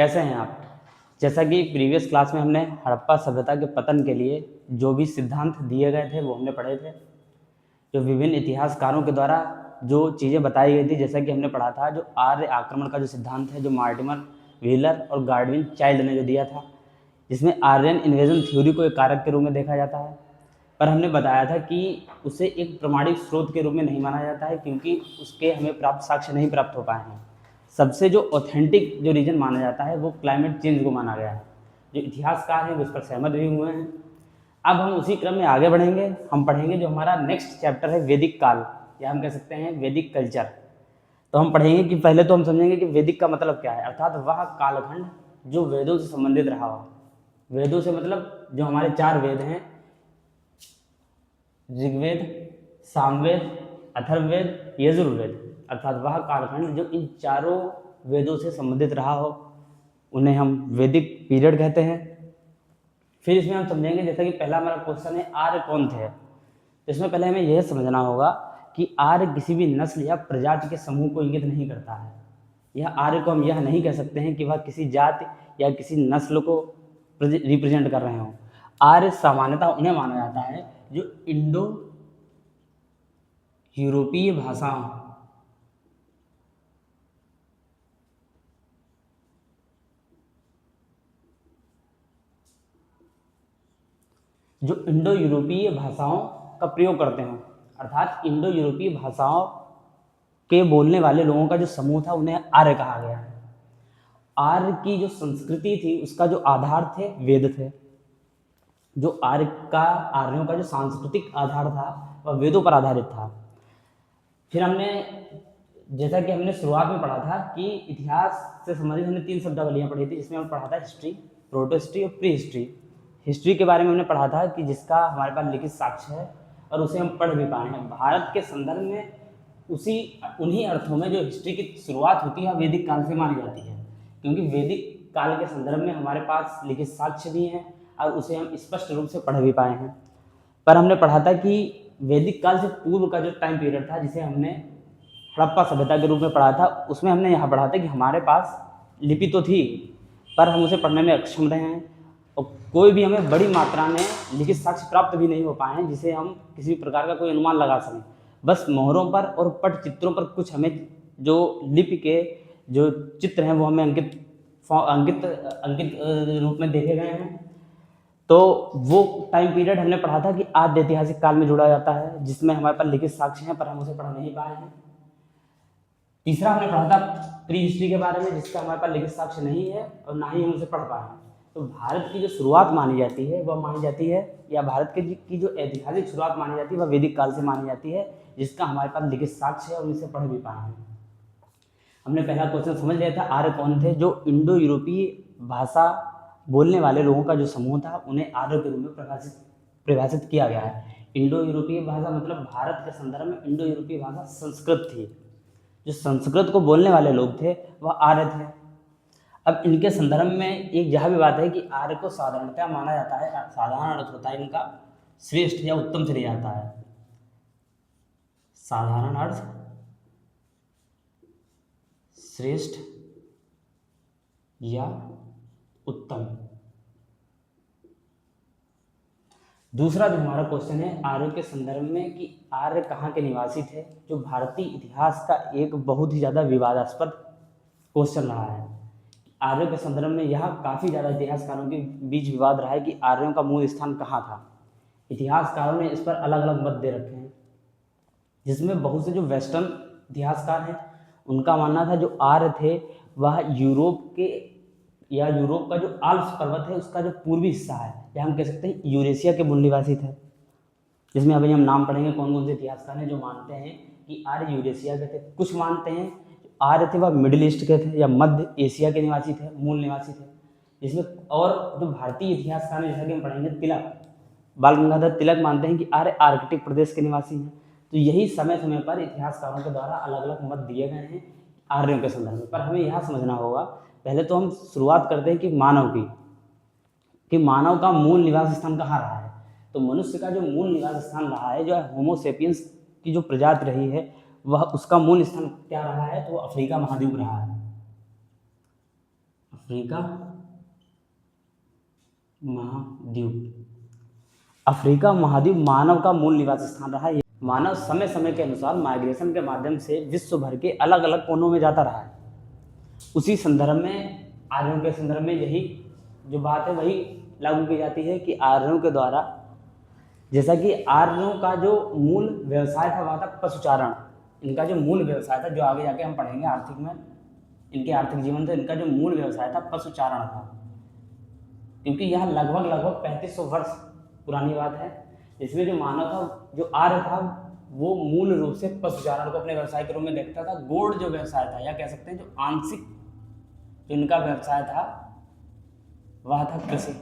कैसे हैं आप। जैसा कि प्रीवियस क्लास में हमने हड़प्पा सभ्यता के पतन के लिए जो भी सिद्धांत दिए गए थे वो हमने पढ़े थे। जो विभिन्न इतिहासकारों के द्वारा जो चीज़ें बताई गई थी, जैसा कि हमने पढ़ा था जो आर्य आक्रमण का जो सिद्धांत है, जो मार्टिमर व्हीलर और गार्डविन चाइल्ड ने जो दिया था, जिसमें आर्यन इन्वेजन थ्योरी को एक कारक के रूप में देखा जाता है। पर हमने बताया था कि उसे एक प्रमाणिक स्रोत के रूप में नहीं माना जाता है, क्योंकि उसके हमें प्राप्त साक्ष्य नहीं प्राप्त हो पाए हैं। सबसे जो ऑथेंटिक जो रीजन माना जाता है वो क्लाइमेट चेंज को माना गया है। जो इतिहासकार हैं वो इस पर सहमत भी हुए हैं। अब हम उसी क्रम में आगे बढ़ेंगे। हम पढ़ेंगे जो हमारा नेक्स्ट चैप्टर है वैदिक काल, या हम कह सकते हैं वैदिक कल्चर। तो हम पढ़ेंगे कि पहले तो हम समझेंगे कि वैदिक का मतलब क्या है, अर्थात वह कालखंड जो वेदों से संबंधित रहा हो। वेदों से मतलब जो हमारे 4 वेद हैं, ऋग्वेद, सामवेद, अथर्ववेद, यजुर्वेद, अर्थात वह कालखंड जो इन चारों वेदों से संबंधित रहा हो, उन्हें हम वैदिक पीरियड कहते हैं। फिर इसमें हम समझेंगे, जैसा कि पहला हमारा क्वेश्चन है आर्य कौन थे। तो इसमें पहले हमें यह समझना होगा कि आर्य किसी भी नस्ल या प्रजाति के समूह को इंगित नहीं करता है। यह आर्य को हम यह नहीं कह सकते हैं कि वह किसी जाति या किसी नस्ल को रिप्रेजेंट कर रहे हों। आर्य सामान्यतः उन्हें माना जाता है जो इंडो यूरोपीय भाषाओं जो इंडो यूरोपीय भाषाओं का प्रयोग करते हैं, अर्थात इंडो यूरोपीय भाषाओं के बोलने वाले लोगों का जो समूह था उन्हें आर्य कहा गया है। आर्य की जो संस्कृति थी उसका जो आधार थे वेद थे। जो आर्यों का जो सांस्कृतिक आधार था वह वेदों पर आधारित था। फिर हमने, जैसा कि हमने शुरुआत में पढ़ा था कि इतिहास से संबंधित हमने 3 शब्दावलियाँ पढ़ी थी, जिसमें हमने पढ़ा था हिस्ट्री, प्रोटो हिस्ट्री और प्री हिस्ट्री। हिस्ट्री के बारे में हमने पढ़ा था कि जिसका हमारे पास लिखित साक्ष्य है और उसे हम पढ़ भी पाए हैं। भारत के संदर्भ में उन्हीं अर्थों में जो हिस्ट्री की शुरुआत होती है वैदिक काल से मानी जाती है, क्योंकि वैदिक काल के संदर्भ में हमारे पास लिखित साक्ष्य भी हैं और उसे हम स्पष्ट रूप से पढ़ भी पाए हैं। पर हमने पढ़ा था कि वैदिक काल से पूर्व का जो टाइम पीरियड था, जिसे हमने हड़प्पा सभ्यता के रूप में पढ़ा था, उसमें हमने यहाँ पढ़ा था कि हमारे पास लिपि तो थी पर हम उसे पढ़ने में अक्षम रहे हैं और कोई भी हमें बड़ी मात्रा में लिखित साक्ष्य प्राप्त भी नहीं हो पाए हैं जिसे हम किसी प्रकार का कोई अनुमान लगा सकें। बस मोहरों पर और पट चित्रों पर कुछ हमें जो लिपि के जो चित्र हैं वो हमें अंकित रूप में देखे गए हैं। तो वो टाइम पीरियड हमने पढ़ा था कि आद्य ऐतिहासिक काल में जोड़ा जाता है, जिसमें हमारे पास लिखित साक्ष्य हैं पर हम उसे पढ़ नहीं पाए हैं। तीसरा हमने पढ़ा था प्री हिस्ट्री के बारे में, जिसका हमारे पास लिखित साक्ष्य नहीं है और ना ही हम उसे पढ़ पाए हैं। तो भारत की जो शुरुआत मानी जाती है वह मानी जाती है, या भारत की जो ऐतिहासिक शुरुआत मानी जाती है वह वैदिक काल से मानी जाती है, जिसका हमारे पास लिखित साक्ष्य है और उसे पढ़ भी पाए हैं। हमने पहला क्वेश्चन समझ लिया था आर्य कौन थे। जो इंडो यूरोपीय भाषा बोलने वाले लोगों का जो समूह था उन्हें आर्य के रूप में परिभाषित किया गया है। इंडो यूरोपीय भाषा मतलब भारत के संदर्भ में इंडो यूरोपीय भाषा संस्कृत थी। जो संस्कृत को बोलने वाले लोग थे वह आर्य थे। अब इनके संदर्भ में एक यह भी बात है कि आर्य को साधारणतः माना जाता है, साधारण अर्थ होता है इनका श्रेष्ठ या उत्तम से लिया जाता है। साधारण अर्थ श्रेष्ठ या उत्तम। दूसरा जो हमारा क्वेश्चन है आर्य के संदर्भ में कि आर्य कहाँ के निवासी थे, जो भारतीय इतिहास का एक बहुत ही ज़्यादा विवादास्पद क्वेश्चन रहा है। आर्यों के संदर्भ में यह काफ़ी ज़्यादा इतिहासकारों के बीच विवाद रहा है कि आर्यों का मूल स्थान कहाँ था। इतिहासकारों ने इस पर अलग अलग मत दे रखे हैं, जिसमें बहुत से जो वेस्टर्न इतिहासकार हैं उनका मानना था जो आर्य थे वह यूरोप का जो आल्प्स पर्वत है उसका जो पूर्वी हिस्सा है, या हम कह सकते हैं यूरेशिया के मूल निवासी थे। जिसमें अभी हम नाम पढ़ेंगे कौन कौन से इतिहासकार हैं जो मानते हैं कि आर्य यूरेशिया के थे। कुछ मानते हैं आर्य थे वह मिडिल ईस्ट के थे या मध्य एशिया के निवासी थे, मूल निवासी थे। जिसमें और जो भारतीय इतिहासकार हैं जैसा कि हम पढ़ेंगे तिलक, बाल गंगाधर तिलक मानते हैं कि आर्य आर्कटिक प्रदेश के निवासी हैं। तो यही समय समय पर इतिहासकारों के द्वारा अलग अलग मत दिए गए हैं आर्यों के संदर्भ में। पर हमें यह समझना होगा, पहले तो हम शुरुआत करते हैं कि मानव का मूल निवास स्थान कहाँ रहा है। तो मनुष्य का जो मूल निवास स्थान रहा है, जो होमो सेपियंस की जो प्रजाति रही है वह उसका मूल स्थान क्या रहा है, तो अफ्रीका महाद्वीप रहा है। अफ्रीका महाद्वीप। अफ्रीका महाद्वीप मानव का मूल निवास स्थान रहा है। मानव समय समय के अनुसार माइग्रेशन के माध्यम से विश्व भर के अलग अलग कोनों में जाता रहा है। उसी संदर्भ में आर्यों के संदर्भ में यही जो बात है वही लागू की जाती है कि आर्यों के द्वारा, जैसा कि आर्यों का जो मूल व्यवसाय था वह था पशुचारण। इनका जो मूल व्यवसाय था, जो आगे जाके हम पढ़ेंगे आर्थिक में, इनके आर्थिक जीवन था, इनका जो मूल व्यवसाय था पशुचारण था। क्योंकि यह लगभग 3500 वर्ष पुरानी बात है। इसमें जो मानव था, जो आर्य था, वो मूल रूप से पशुचारण को अपने व्यवसाय के रूप में देखता था। गौड़ जो व्यवसाय था, या कह सकते हैं जो आंशिक जो इनका व्यवसाय था वह था कृषि।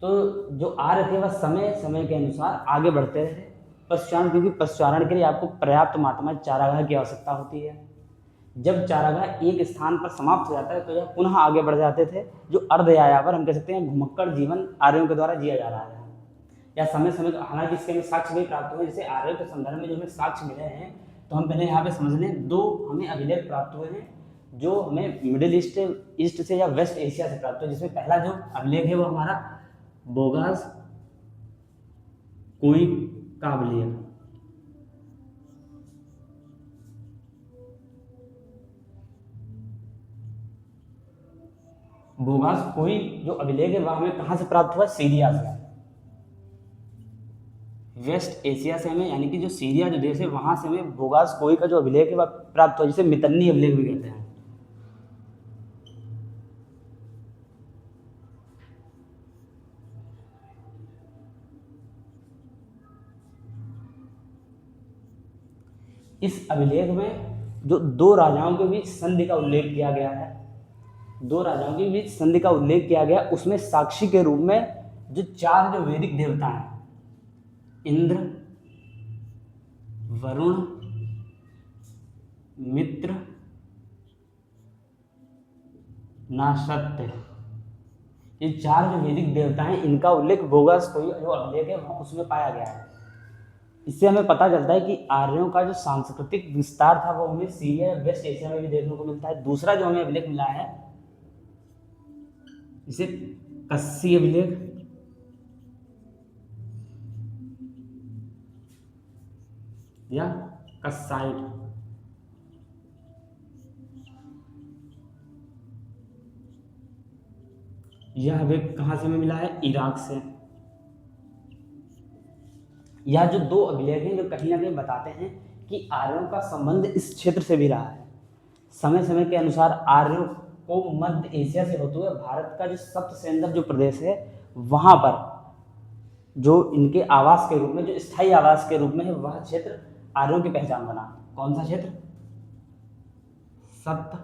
तो जो आर्य थे वह समय समय के अनुसार आगे बढ़ते रहे पशुचारण, क्योंकि पशुचारण के लिए आपको पर्याप्त मात्रा में चारागाह की आवश्यकता होती है। जब चारागाह एक स्थान पर समाप्त हो जाता है तो यह पुनः आगे बढ़ जाते थे। जो अर्धयायावर हम कह सकते हैं घुमक्कड़ जीवन आर्यों के द्वारा जिया जा रहा है, या समय समय हालांकि इसके हमें साक्ष्य भी प्राप्त हुए। जैसे आर्यों के संदर्भ में जो हमें साक्ष्य मिले हैं, तो हम पहले यहाँ पे समझ लें, दो हमें अभिलेख प्राप्त हुए हैं जो हमें मिडिल ईस्ट से या वेस्ट एशिया से प्राप्त हुए। जिसमें पहला जो अभिलेख है वो हमारा बोगास कोई का अभिलेख। बोगास कोई जो अभिलेख है वह हमें कहाँ से प्राप्त हुआ? सीरिया से, वेस्ट एशिया से हमें, यानी कि जो सीरिया जो देश है वहां से हमें बोगास कोई का जो अभिलेख है वह प्राप्त हुआ, जिसे मितन्नी अभिलेख भी कहते हैं। इस अभिलेख में जो दो राजाओं के बीच संधि का उल्लेख किया गया है, दो राजाओं के बीच संधि का उल्लेख किया गया, उसमें साक्षी के रूप में जो चार जो वैदिक देवता हैं, इंद्र, वरुण, मित्र, नासत्य, ये चार जो वैदिक देवता हैं इनका उल्लेख बोगास कोई जो अभिलेख है उसमें पाया गया है। इससे हमें पता चलता है कि आर्यों का जो सांस्कृतिक विस्तार था वो हमें सीरिया वेस्ट एशिया में भी देखने को मिलता है। दूसरा जो हमें अभिलेख मिला है इसे कस्सी अभिलेख या कस्साइट, यह अभिलेख कहाँ से हमें मिला है? इराक से। यह जो दो अभिलेख हैं जो कहीं ना कहीं बताते हैं कि आर्यों का संबंध इस क्षेत्र से भी रहा है। समय समय के अनुसार आर्यों को मध्य एशिया से होते हुए भारत का जो सप्त सेंदर जो प्रदेश है वहां पर जो इनके आवास के रूप में, जो स्थायी आवास के रूप में है, वह क्षेत्र आर्यों की पहचान बना। कौन सा क्षेत्र? सप्त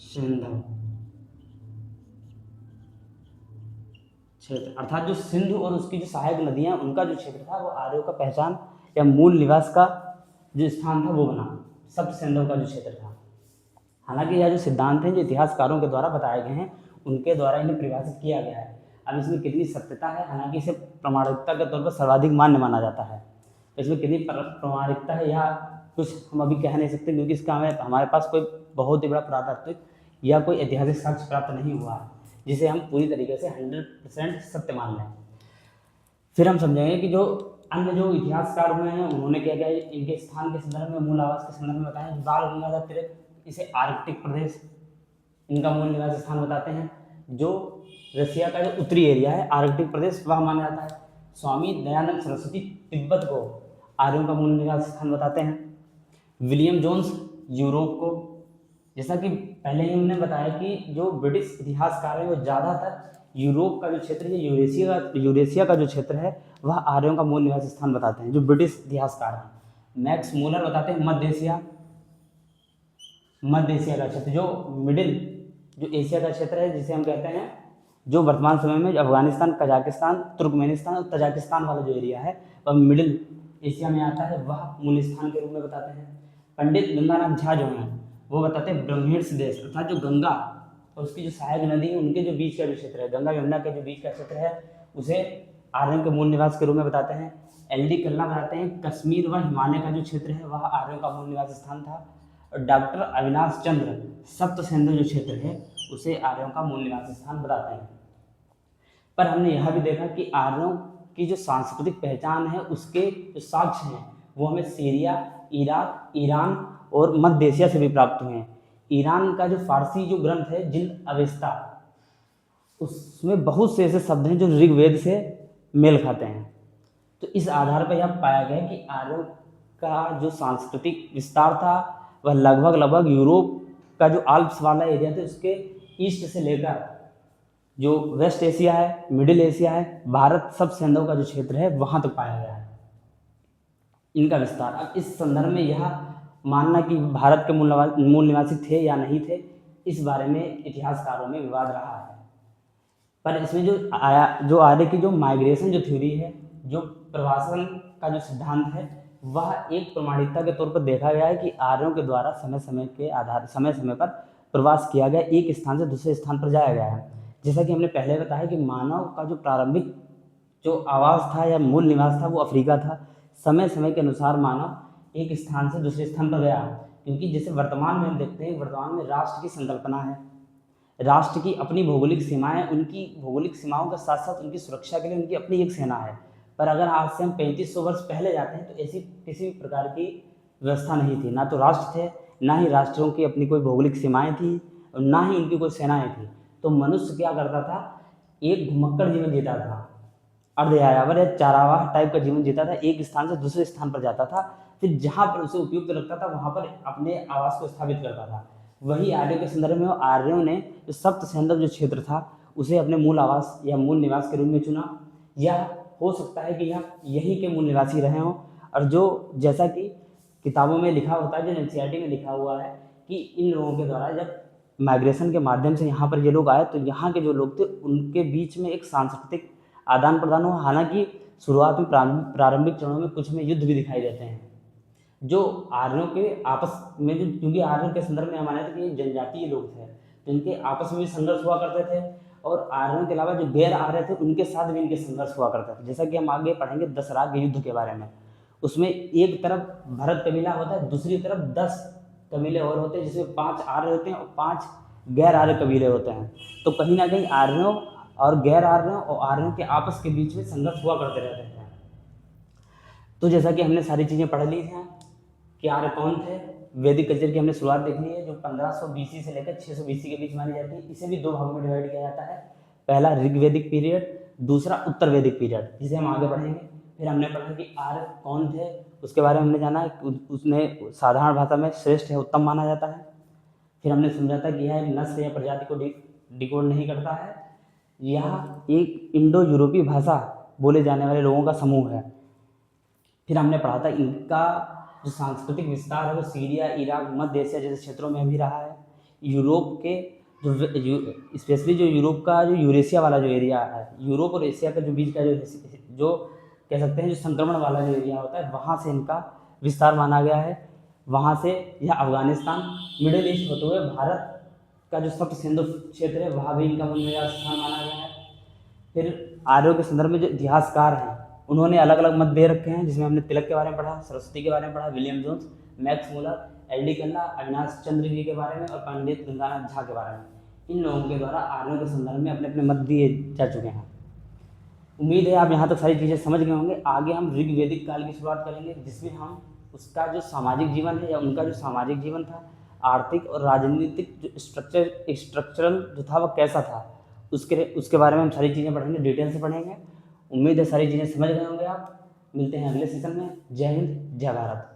सिंधु क्षेत्र, अर्थात जो सिंधु और उसकी जो सहायक नदियां उनका जो क्षेत्र था वो आर्यों का पहचान या मूल निवास का जो स्थान था वो बना, सप्त सिंधु का जो क्षेत्र था। हालांकि यह जो सिद्धांत हैं जो इतिहासकारों के द्वारा बताए गए हैं उनके द्वारा इन्हें परिभाषित किया गया है। अब इसमें कितनी सत्यता है, हालांकि इसे प्रामाणिकता के तौर पर सर्वाधिक मान्य माना जाता है। इसमें कितनी प्रामाणिकता है या कुछ हम अभी कह नहीं सकते, क्योंकि इसका हमारे पास कोई बहुत ही बड़ा पुरातात्विक या कोई ऐतिहासिक साक्ष्य प्राप्त नहीं हुआ है जिसे हम पूरी तरीके से 100% सत्य मान लें। फिर हम समझेंगे कि जो अन्य जो इतिहासकार हुए हैं उन्होंने क्या क्या इनके स्थान के संदर्भ में, मूल आवास के संदर्भ में बताया। बाल गंगाधर तिलक इसे आर्कटिक प्रदेश इनका मूल निवास स्थान बताते हैं। जो रसिया का जो उत्तरी एरिया है आर्कटिक प्रदेश वह माना जाता है। स्वामी दयानंद सरस्वती तिब्बत को आर्यों का मूल निवास स्थान बताते हैं। विलियम जोन्स यूरोप को, जैसा कि पहले ही हमने बताया कि जो ब्रिटिश इतिहासकार हैं वो ज़्यादातर यूरोप का जो क्षेत्र है, यूरेशिया का जो क्षेत्र है वह आर्यों का मूल निवास स्थान बताते हैं, जो ब्रिटिश इतिहासकार हैं। मैक्स मूलर बताते हैं मध्य एशिया का क्षेत्र, जो मिडिल जो एशिया का क्षेत्र है जिसे हम कहते हैं, जो वर्तमान समय में अफगानिस्तान, कजाकिस्तान, तुर्कमेनिस्तान और तजाकिस्तान वाला जो एरिया है वह मिडिल एशिया में आता है, वह मूल स्थान के रूप में बताते हैं। पंडित गंगाराम झा जो हैं वो बताते हैं ब्रह्मीण्स देश, अर्थात जो गंगा और उसकी जो सहायक नदी है उनके जो बीच का जो क्षेत्र है, गंगा यमुना के जो बीच का क्षेत्र है उसे आर्यों के मूल निवास के रूप में बताते हैं। एल डी कल्ला बताते हैं कश्मीर व हिमालय का जो क्षेत्र है वह आर्यों का मूल निवास स्थान था। और डॉक्टर अविनाश चंद्र सप्तसेंधु जो क्षेत्र है उसे आर्यों का मूल निवास स्थान बताते हैं। पर हमने यह भी देखा कि आर्यों की जो सांस्कृतिक पहचान है उसके जो साक्ष्य हैं वो हमें सीरिया, इराक, ईरान और मध्य एशिया से भी प्राप्त हुए हैं। ईरान का जो फारसी जो ग्रंथ है जिल्द अवेस्ता, उसमें बहुत से ऐसे शब्द हैं जो ऋग्वेद से मेल खाते हैं। तो इस आधार पर यह पाया गया कि आर्यों का जो सांस्कृतिक विस्तार था वह लगभग यूरोप का जो आल्प्स वाला एरिया था उसके ईस्ट से लेकर जो वेस्ट एशिया है, मिडिल एशिया है, भारत सब सेंधव का जो क्षेत्र है वहाँ तक पाया गया है इनका विस्तार। अब इस संदर्भ में यह मानना कि भारत के मूल निवासी थे या नहीं थे, इस बारे में इतिहासकारों में विवाद रहा है। पर इसमें जो आर्य की जो माइग्रेशन जो थ्योरी है, जो प्रवासन का जो सिद्धांत है, वह एक प्रमाणिकता के तौर पर देखा गया है कि आर्यों के द्वारा समय समय पर प्रवास किया गया, एक स्थान से दूसरे स्थान पर जाया गया है। जैसा कि हमने पहले बताया कि मानव का जो प्रारंभिक जो आवास था या मूल निवास था वो अफ्रीका था। समय समय के अनुसार मानव एक स्थान से दूसरे स्थान पर गया, क्योंकि जैसे वर्तमान में हम देखते हैं, वर्तमान में राष्ट्र की संकल्पना है, राष्ट्र की अपनी भौगोलिक सीमाएं, उनकी भौगोलिक सीमाओं के साथ साथ उनकी सुरक्षा के लिए उनकी अपनी एक सेना है। पर अगर आज से हम 3500 वर्ष पहले जाते हैं तो ऐसी किसी भी प्रकार की व्यवस्था नहीं थी, ना तो राष्ट्र थे, ना ही राष्ट्रों की अपनी कोई भौगोलिक सीमाएं थी और ना ही उनकी कोई सेनाएं थी। तो मनुष्य क्या करता था, एक घुमक्कड़ जीवन जीता था, अर्धयायावर या चारावाह टाइप का जीवन जीता था, एक स्थान से दूसरे स्थान पर जाता था, फिर जहाँ पर उसे उपयुक्त लगता था वहाँ पर अपने आवास को स्थापित करता था। वही आर्यों के संदर्भ में आर्यों ने जो सप्तसेंधव जो क्षेत्र था उसे अपने मूल आवास या मूल निवास के रूप में चुना, या हो सकता है कि यह यहीं के मूल निवासी रहे हों। और जो जैसा कि किताबों में लिखा होता है, जो एनसीईआरटी में लिखा हुआ है कि इन लोगों के द्वारा जब माइग्रेशन के माध्यम से यहाँ पर ये लोग आए तो यहाँ के जो लोग थे उनके बीच में एक सांस्कृतिक आदान प्रदान हुआ। हालांकि शुरुआत में प्रारंभिक चरणों में कुछ में युद्ध भी दिखाई देते हैं जो आर्यों के आपस में, जो क्योंकि आर्यों के संदर्भ में हमारे थे कि जनजातीय लोग थे तो इनके आपस में भी संघर्ष हुआ करते थे, और आर्यों के अलावा जो गैर आर्य थे उनके साथ भी इनके संघर्ष हुआ करते थे। जैसा कि हम आगे पढ़ेंगे दशराग के युद्ध के बारे में, उसमें एक तरफ भरत कबीला होता है, दूसरी तरफ 10 कबीले और होते हैं जिसमें 5 आर्य होते हैं और 5 गैर आर्य कबीले होते हैं। तो कहीं ना कहीं आर्यों और गैर आर्यों और आर्यों के आपस के बीच में संघर्ष हुआ करते रहते हैं। तो जैसा कि हमने सारी चीज़ें पढ़ ली हैं कि आर्य कौन थे, वैदिक कल्चर की हमने शुरुआत देख ली है जो 1500 BC से लेकर 600 BC के बीच मानी जाती है। इसे भी 2 भागों में डिवाइड किया जाता है, पहला ऋग्वैदिक पीरियड, दूसरा उत्तर वैदिक पीरियड, जिसे हम आगे पढ़ेंगे। फिर हमने पढ़ा कि आर्य कौन थे, उसके बारे में हमने जाना, उसने साधारण भाषा में श्रेष्ठ है, उत्तम माना जाता है। फिर हमने समझा था कि यह नस्ल या प्रजाति को डिकोड नहीं करता है, यह एक इंडो यूरोपीय भाषा बोले जाने वाले लोगों का समूह है। फिर हमने पढ़ा था इनका जो सांस्कृतिक विस्तार है वो सीरिया, इराक, मध्य एशिया जैसे क्षेत्रों में भी रहा है। यूरोप के जो स्पेशली जो यूरोप का जो यूरेशिया वाला जो एरिया है, यूरोप और एशिया का जो बीच का जो कह सकते हैं जो संक्रमण वाला जो एरिया होता है, वहाँ से इनका विस्तार माना गया है। वहाँ से यह अफगानिस्तान, मिडिल ईस्ट होते हुए भारत का जो सप्तसिंधु क्षेत्र है वहाँ भी इनका मूल निवास स्थान माना गया है। फिर आर्यों के संदर्भ में जो इतिहासकार हैं उन्होंने अलग अलग मत दे रखे हैं, जिसमें हमने तिलक के बारे में पढ़ा, सरस्वती के बारे में पढ़ा, William Jones, Max Muller, L D. Kalla, Avinash Chandra ji के बारे में और पंडित गंगानाथ झा के बारे में। इन लोगों के द्वारा आर्यों के संदर्भ में अपने अपने मत दिए जा चुके हैं। उम्मीद है आप यहाँ तक सारी चीज़ें समझ गए होंगे। आगे हम ऋग्वैदिक काल की शुरुआत करेंगे जिसमें हम उसका जो सामाजिक जीवन है या उनका जो सामाजिक जीवन था, आर्थिक और राजनीतिक जो स्ट्रक्चरल जो था वह कैसा था, उसके बारे में हम सारी चीज़ें पढ़ेंगे, डिटेल से पढ़ेंगे। उम्मीद है सारी चीज़ें समझ गए होंगे आप। मिलते हैं अगले सेशन में। जय हिंद, जय भारत।